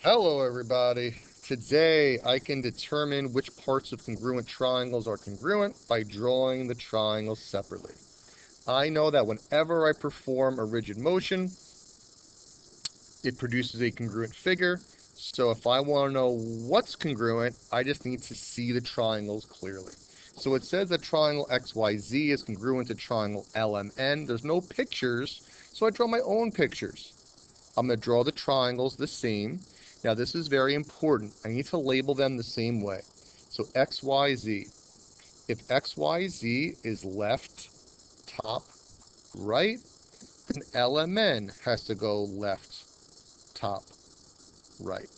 Hello, everybody. Today, I can determine which parts of congruent triangles are congruent by drawing the triangles separately. I know that whenever I perform a rigid motion, it produces a congruent figure. So if I want to know what's congruent, I just need to see the triangles clearly. So it says that triangle XYZ is congruent to triangle LMN. There's no pictures, so I draw my own pictures. I'm going to draw the triangles the same. Now, this is very important. I need to label them the same way. So XYZ. If XYZ is left, top, right, then LMN has to go left, top, right.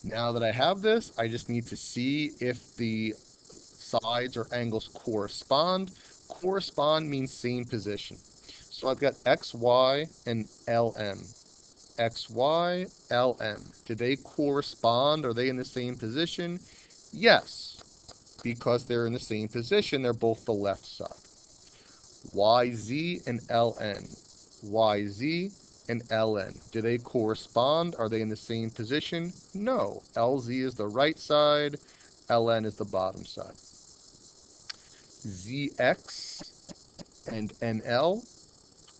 Now that I have this, I just need to see if the sides or angles correspond. Correspond means same position. So I've got XY and LM. XY, LM. Do they correspond? Are they in the same position? Yes, because they're in the same position. They're both the left side. YZ and LN. YZ and LN. Do they correspond? Are they in the same position? No. LZ is the right side. LN is the bottom side. ZX and NL.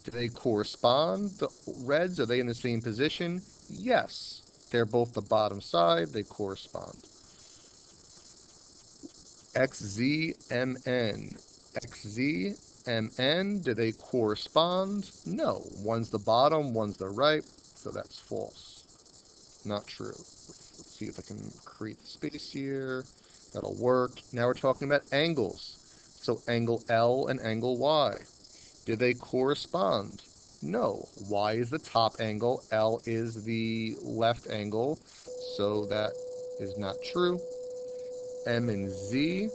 Do they correspond? The reds, are they in the same position? Yes. They're both the bottom side. They correspond. XZMN. XZMN, do they correspond? No. One's the bottom, one's the right, so that's false. Not true. Let's see if I can create the space here. That'll work. Now we're talking about angles. So angle L and angle Y. Do they correspond? No. Y is the top angle, L is the left angle, so that is not true. M and Z,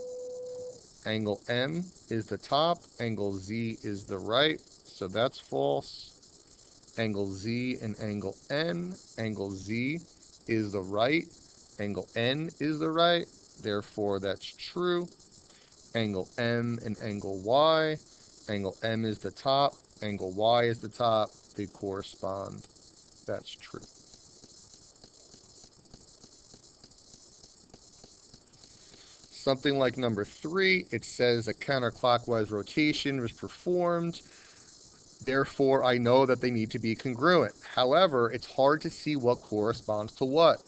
angle M is the top, angle Z is the right, so that's false. Angle Z and angle N, angle Z is the right, angle N is the right, therefore that's true. Angle M and angle Y, angle M is the top, angle Y is the top, they correspond. That's true. Something like number 3, it says a counterclockwise rotation was performed. Therefore, I know that they need to be congruent. However, it's hard to see what corresponds to what.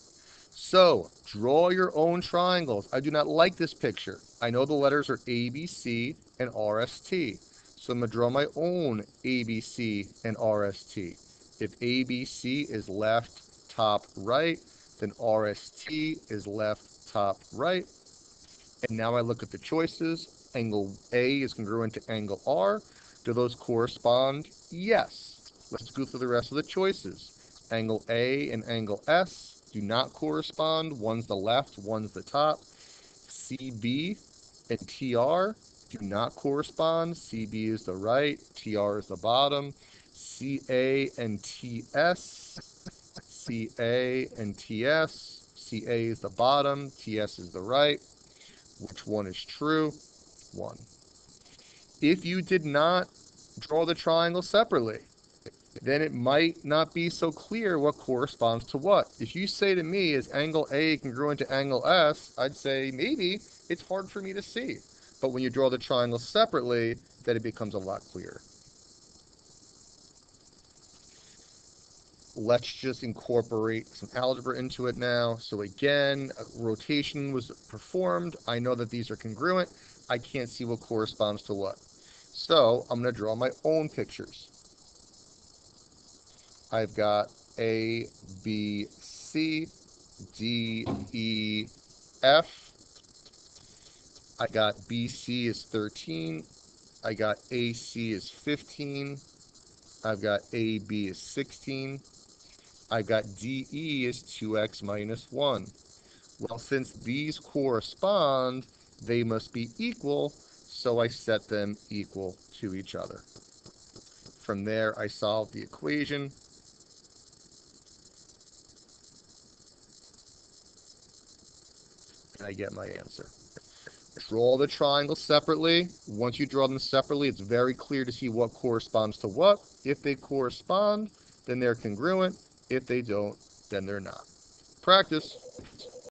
So, draw your own triangles. I do not like this picture. I know the letters are A, B, C, and R, S, T. So I'm going to draw my own A, B, C, and R, S, T. If A, B, C is left, top, right, then R, S, T is left, top, right. And now I look at the choices. Angle A is congruent to angle R. Do those correspond? Yes. Let's go through the rest of the choices. Angle A and angle S do not correspond. One's the left, one's the top. CB and TR do not correspond. CB is the right, TR is the bottom. CA and TS, CA and TS. CA is the bottom, TS is the right. Which one is true? 1. If you did not draw the triangle separately, then it might not be so clear what corresponds to what. If you say to me, is angle A congruent to angle S, I'd say maybe. It's hard for me to see. But when you draw the triangle separately, then it becomes a lot clearer. Let's just incorporate some algebra into it now. So again, a rotation was performed. I know that these are congruent. I can't see what corresponds to what. So I'm going to draw my own pictures. I've got A, B, C, D, E, F. I got BC is 13. I got AC is 15. I've got AB is 16. I've got DE is 2x minus 1. Well, since these correspond, they must be equal, so I set them equal to each other. From there, I solve the equation. And I get my answer. Draw the triangles separately. Once you draw them separately, it's very clear to see what corresponds to what. If they correspond, then they're congruent. If they don't, then they're not. Practice.